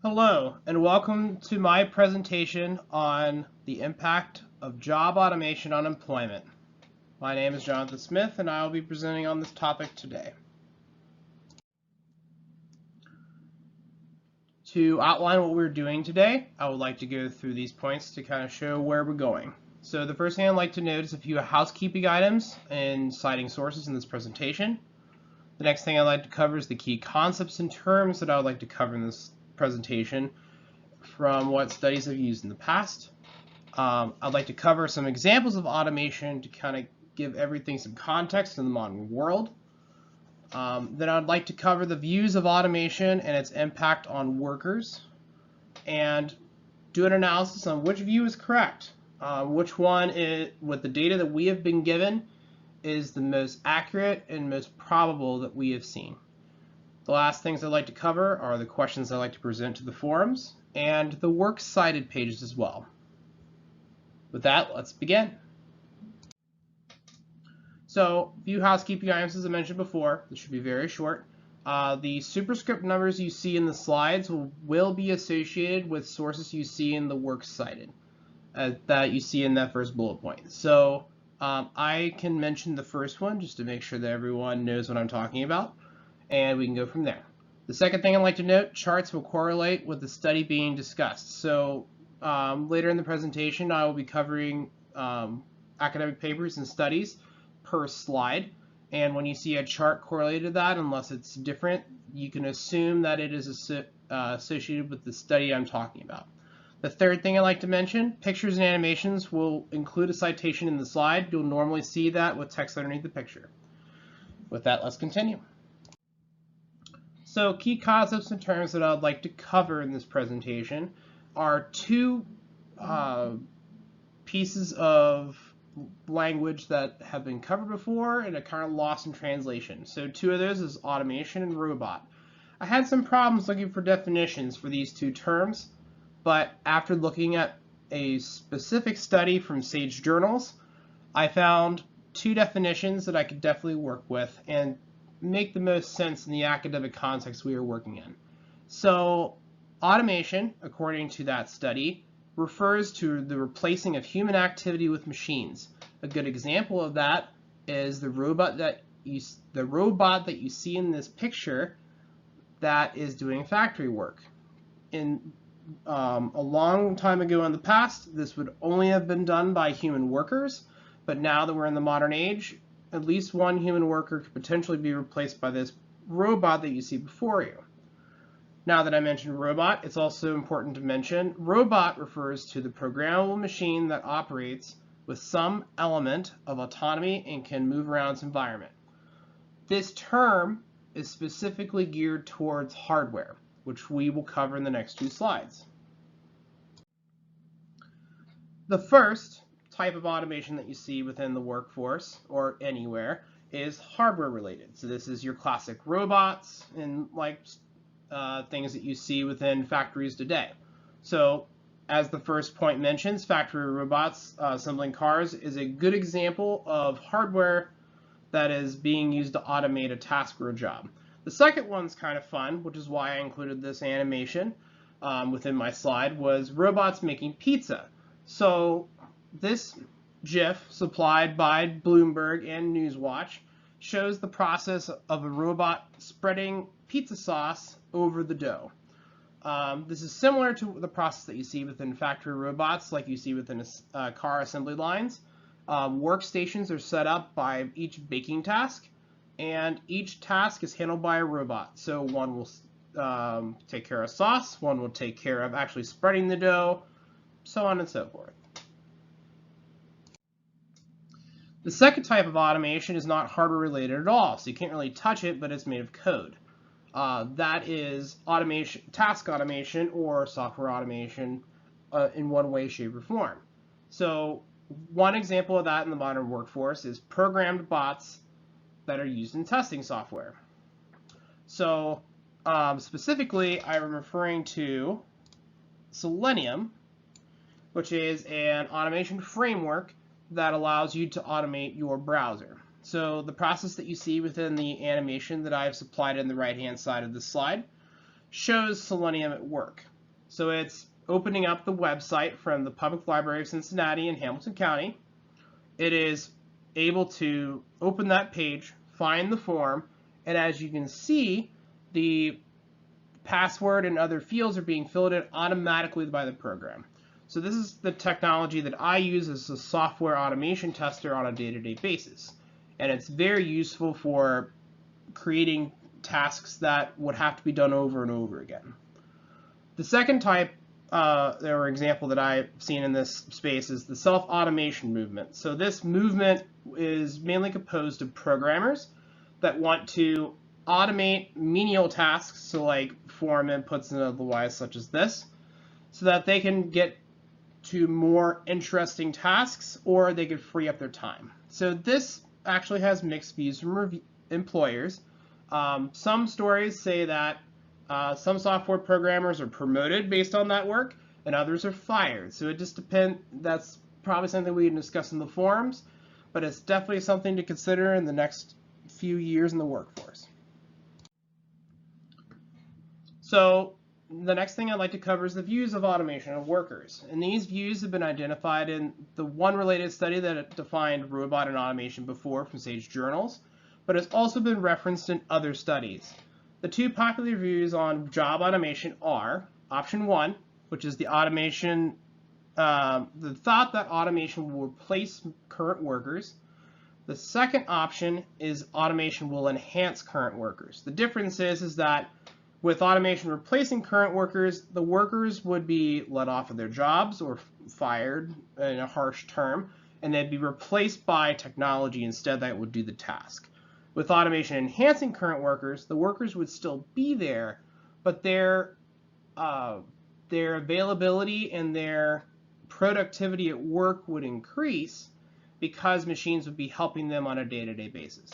Hello, and welcome to my presentation on the impact of job automation on employment. My name is Jonathan Smith, and I will be presenting on this topic today. To outline what we're doing today, I would like to go through these points to kind of show where we're going. So the first thing I'd like to note is a few housekeeping items and citing sources in this presentation. The next thing I'd like to cover is the key concepts and terms that I would like to cover in this presentation from what studies have used in the past. I'd like to cover some examples of automation to kind of give everything some context in the modern world. Then I'd like to cover the views of automation and its impact on workers, and do an analysis on which view is correct, which one is, with the data that we have been given, is the most accurate and most probable that we have seen. The last things I'd like to cover are the questions I'd like to present to the forums and the works cited pages as well. With that, let's begin. So, a few housekeeping items as I mentioned before. This should be very short. The superscript numbers you see in the slides will be associated with sources you see in the works cited that you see in that first bullet point. So I can mention the first one just to make sure that everyone knows what I'm talking about, and we can go from there. The second thing I'd like to note, charts will correlate with the study being discussed. So later in the presentation, I will be covering academic papers and studies per slide. And when you see a chart correlated to that, unless it's different, you can assume that it is associated with the study I'm talking about. The third thing I'd like to mention, pictures and animations will include a citation in the slide. You'll normally see that with text underneath the picture. With that, let's continue. So key concepts and terms that I'd like to cover in this presentation are two pieces of language that have been covered before and are kind of lost in translation. So two of those is automation and robot. I had some problems looking for definitions for these two terms, but after looking at a specific study from Sage Journals, I found two definitions that I could definitely work with and make the most sense in the academic context we are working in. So automation, according to that study, refers to the replacing of human activity with machines. A good example of that is the robot that you see in this picture that is doing factory work. In a long time ago in the past, this would only have been done by human workers, but now that we're in the modern age, at least one human worker could potentially be replaced by this robot that you see before you. Now that I mentioned robot, it's also important to mention robot refers to the programmable machine that operates with some element of autonomy and can move around its environment. This term is specifically geared towards hardware, which we will cover in the next two slides. The first type of automation that you see within the workforce or anywhere is hardware related. So this is your classic robots and things that you see within factories today. So as the first point mentions, factory robots assembling cars is a good example of hardware that is being used to automate a task or a job. The second one's kind of fun, which is why I included this animation within my slide, was robots making pizza. So this GIF supplied by Bloomberg and Newswatch shows the process of a robot spreading pizza sauce over the dough. This is similar to the process that you see within factory robots, like you see within car assembly lines. Workstations are set up by each baking task, and each task is handled by a robot. So one will take care of sauce, one will take care of actually spreading the dough, so on and so forth. The second type of automation is not hardware related at all, so you can't really touch it, but it's made of code. That is automation, task automation or software automation in one way, shape, or form. So one example of that in the modern workforce is programmed bots that are used in testing software. So specifically, I'm referring to Selenium, which is an automation framework that allows you to automate your browser. So the process that you see within the animation that I have supplied in the right-hand side of the slide shows Selenium at work. So it's opening up the website from the Public Library of Cincinnati in Hamilton County. It is able to open that page, find the form, and as you can see, the password and other fields are being filled in automatically by the program. So this is the technology that I use as a software automation tester on a day-to-day basis. And it's very useful for creating tasks that would have to be done over and over again. The second type or example that I've seen in this space is the self-automation movement. So this movement is mainly composed of programmers that want to automate menial tasks, so like form inputs and otherwise such as this, so that they can get to more interesting tasks or they could free up their time. So this actually has mixed views from employers. Some stories say that some software programmers are promoted based on that work and others are fired. So it just depends. That's probably something we can discuss in the forums, but it's definitely something to consider in the next few years in the workforce. So the next thing I'd like to cover is the views of automation of workers. And these views have been identified in the one related study that defined robot and automation before from Sage Journals, but it's also been referenced in other studies. The two popular views on job automation are option 1, which is the automation, the thought that automation will replace current workers. The second option is automation will enhance current workers. The difference is that with automation replacing current workers, the workers would be let off of their jobs or fired in a harsh term, and they'd be replaced by technology instead that would do the task. With automation enhancing current workers, the workers would still be there, but their availability and their productivity at work would increase because machines would be helping them on a day-to-day basis.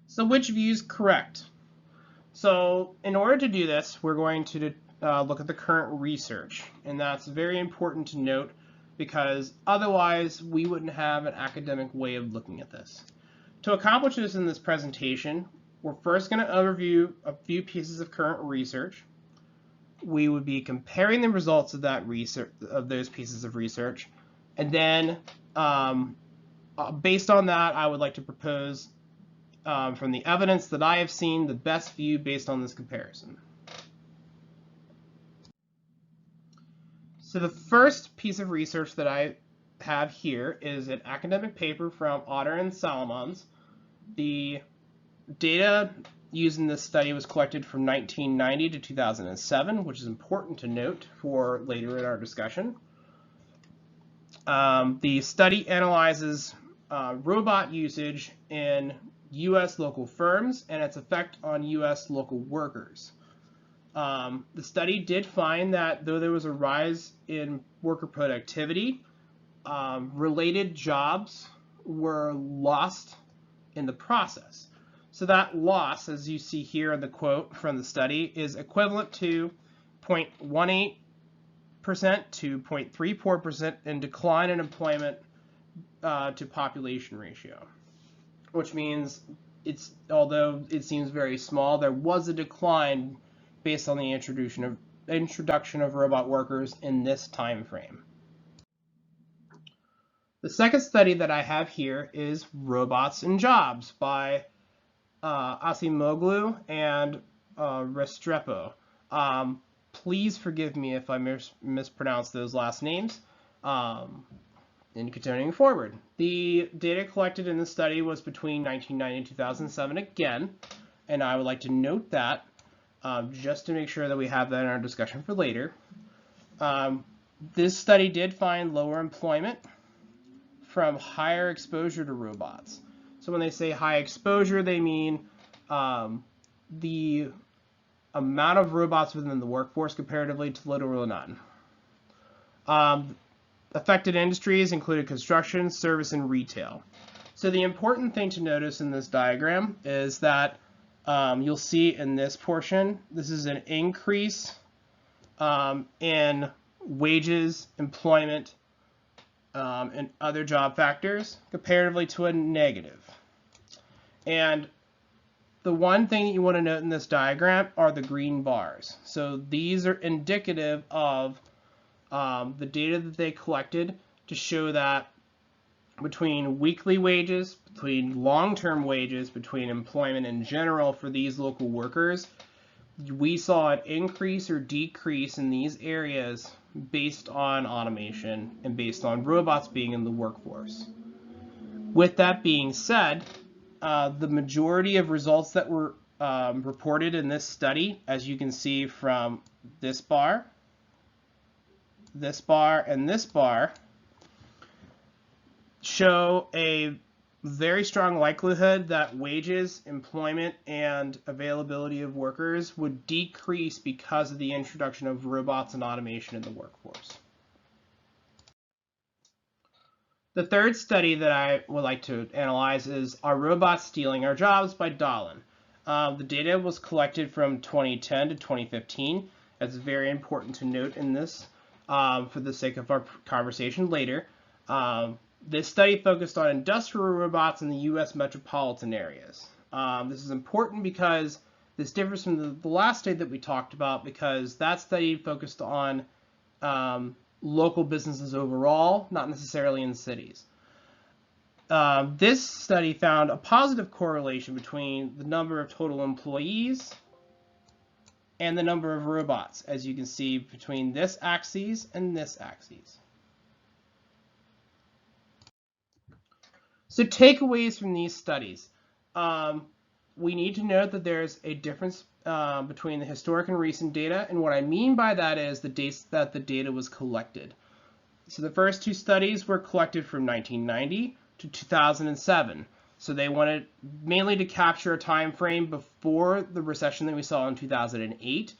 So which view is correct? So in order to do this, we're going to look at the current research, and that's very important to note because otherwise we wouldn't have an academic way of looking at this. To accomplish this in this presentation, we're first going to overview a few pieces of current research. We would be comparing the results of that research, of those pieces of research, and then based on that, I would like to propose from the evidence that I have seen the best view based on this comparison. So the first piece of research that I have here is an academic paper from Otter and Salomons. The data used in this study was collected from 1990 to 2007, which is important to note for later in our discussion. The study analyzes robot usage in U.S. local firms and its effect on U.S. local workers. The study did find that though there was a rise in worker productivity, related jobs were lost in the process. So that loss, as you see here in the quote from the study, is equivalent to 0.18% to 0.34% in decline in employment to population ratio, which means although it seems very small, there was a decline based on the introduction of robot workers in this time frame. The second study that I have here is Robots and Jobs by Acemoglu and Restrepo. Please forgive me if I mispronounce those last names. And continuing forward, the data collected in the study was between 1990 and 2007 again, and I would like to note that just to make sure that we have that in our discussion for later. This study did find lower employment from higher exposure to robots. So when they say high exposure, they mean the amount of robots within the workforce comparatively to little or none. Affected industries included construction, service, and retail. So the important thing to notice in this diagram is that you'll see in this portion, this is an increase in wages, employment, and other job factors comparatively to a negative. And the one thing that you want to note in this diagram are the green bars. So these are indicative of the data that they collected to show that between weekly wages, between long-term wages, between employment in general for these local workers, we saw an increase or decrease in these areas based on automation and based on robots being in the workforce. With that being said, the majority of results that were reported in this study, as you can see from this bar, and this bar, show a very strong likelihood that wages, employment, and availability of workers would decrease because of the introduction of robots and automation in the workforce. The third study that I would like to analyze is Are Robots Stealing Our Jobs by Dahlin. The data was collected from 2010 to 2015. That's very important to note in this for the sake of our conversation later. This study focused on industrial robots in the U.S. metropolitan areas. This is important because this differs from the last study that we talked about, because that study focused on local businesses overall, not necessarily in cities. This study found a positive correlation between the number of total employees and the number of robots, as you can see between this axis and this axis. So takeaways from these studies. We need to note that there's a difference between the historic and recent data, and what I mean by that is the dates that the data was collected. So the first two studies were collected from 1990 to 2007. So they wanted mainly to capture a time frame before the recession that we saw in 2008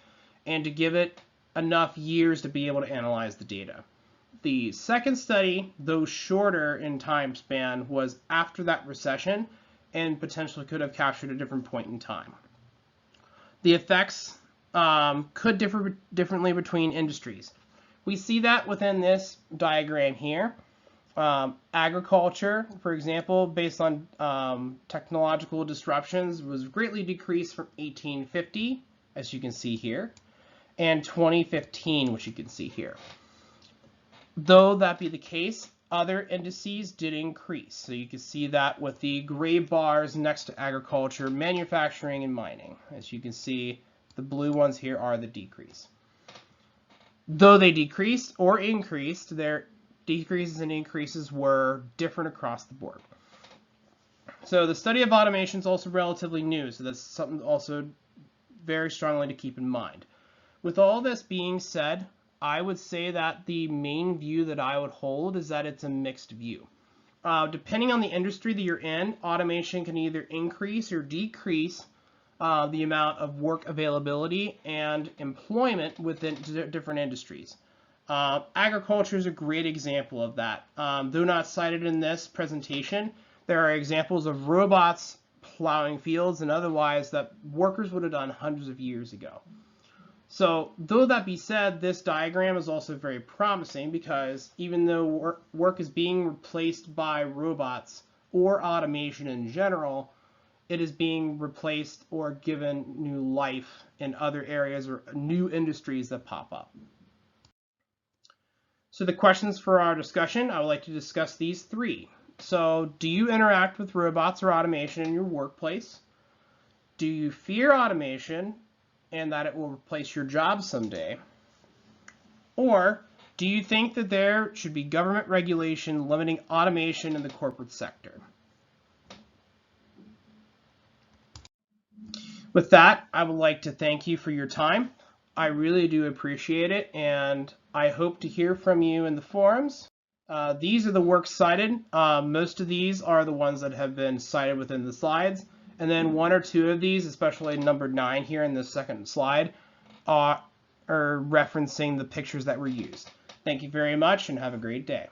and to give it enough years to be able to analyze the data. The second study, though shorter in time span, was after that recession and potentially could have captured a different point in time. The effects could differ differently between industries. We see that within this diagram here. Agriculture, for example, based on technological disruptions, was greatly decreased from 1850, as you can see here, and 2015, which you can see here. Though that be the case, other indices did increase. So you can see that with the gray bars next to agriculture, manufacturing, and mining. As you can see, the blue ones here are the decrease. Though they decreased or increased, their decreases and increases were different across the board. So the study of automation is also relatively new, so that's something also very strongly to keep in mind. With all this being said, I would say that the main view that I would hold is that it's a mixed view. Depending on the industry that you're in, automation can either increase or decrease the amount of work availability and employment within different industries. Agriculture is a great example of that. Though not cited in this presentation, there are examples of robots plowing fields and otherwise that workers would have done hundreds of years ago. So though that be said, this diagram is also very promising because even though work is being replaced by robots or automation in general, it is being replaced or given new life in other areas or new industries that pop up. So the questions for our discussion, I would like to discuss these three. So do you interact with robots or automation in your workplace? Do you fear automation and that it will replace your job someday? Or do you think that there should be government regulation limiting automation in the corporate sector? With that, I would like to thank you for your time. I really do appreciate it, and I hope to hear from you in the forums. These are the works cited. Most of these are the ones that have been cited within the slides. And then one or two of these, especially number 9 here in the second slide, are referencing the pictures that were used. Thank you very much and have a great day.